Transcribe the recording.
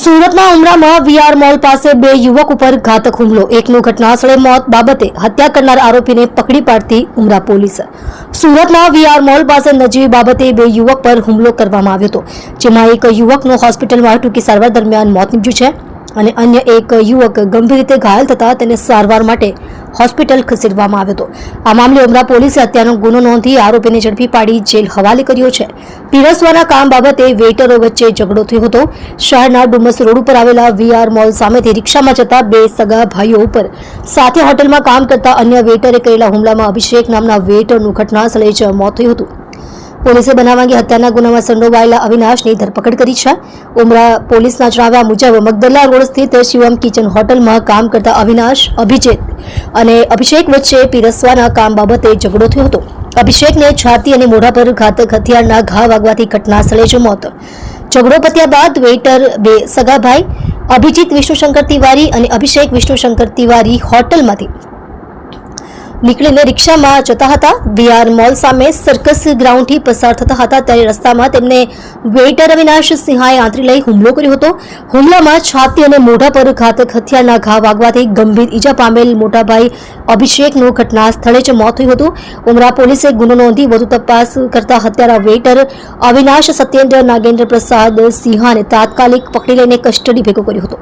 સુરતના ઉમરામાં VR mall પાસે બે યુવક ઉપર ઘાતક હુમલો, એકનું ઘટનાસ્થળે મોત બાબતે હત્યા કરનાર આરોપીને પકડી પાડતી ઉમરા પોલીસ. સુરતના વીઆર મોલ પાસે નજીવી બાબતે બે યુવક પર હુમલો કરવામાં આવ્યો હતો, જેમાં એક યુવકનું હોસ્પિટલમાં ટૂંકી સારવાર દરમિયાન મોત નીપજ્યું છે અને અન્ય એક યુવક ગંભીર રીતે ઘાયલ થતા તેને સારવાર માટે હોસ્પિટલ ખસેડવામાં આવ્યો હતો. આ મામલે ઉમરા પોલીસે હત્યાનો ગુનો નોંધી આરોપીને ઝડપી પાડી જેલ હવાલે કર્યો છે. પીરસવાના કામ બાબતે વેઇટરો વચ્ચે ઝઘડો થયો હતો. શહેરના ડુમસ રોડ ઉપર આવેલા વીઆર મોલ સામેથી રિક્ષામાં જતા બે સગા ભાઈઓ ઉપર સાથે હોટલમાં કામ કરતા અન્ય વેઇટરે કરેલા હુમલામાં અભિષેક નામના વેઇટરનું ઘટનાસ્થળે જ મોત થયું હતું. પોલીસે બનાવ અંગે હત્યાના ગુનામાં સંડોવાયેલા અવિનાશની ધરપકડ કરી છે. ઉમરા પોલીસના જણાવ્યા મુજબ મગદલ્લા રોડ સ્થિત શિવમ કિચન હોટલમાં કામ કરતા અવિનાશ, અભિષેક વચ્ચે પીરસવાના કામ બાબતે ઝઘડો થયો હતો. અભિષેકને છાતી અને મોઢા પર ઘાતક હથિયારના ઘા વાગવાથી ઘટનાસ્થળે જ મોત. ઝઘડો પત્યા બાદ વેઇટર બે સગા ભાઈ અભિજીત વિષ્ણુશંકર તિવારી અને અભિષેક વિષ્ણુશંકર તિવારી હોટલમાંથી નીકળીને રિક્ષામાં જતા હતા. વીઆર મોલ સામે સર્કસ ગ્રાઉન્ડથી પસાર થતા હતા ત્યારે રસ્તામાં તેમને વેઇટર અવિનાશ સિંહાએ આંતરી લઈ હુમલો કર્યો હતો. હુમલામાં છાતી અને મોઢા પર ઘાતક હથિયારના ઘા વાગવાથી ગંભીર ઈજા પામેલ મોટાભાઈ અભિષેકનું ઘટના સ્થળે જ મોત થયું હતું. ઉમરા પોલીસે ગુનો નોંધી વધુ તપાસ કરતા હત્યારા વેઇટર અવિનાશ સત્યેન્દ્ર નાગેન્દ્ર પ્રસાદ સિંહાને તાત્કાલિક પકડી લઈને કસ્ટડી ભેગો કર્યો હતો.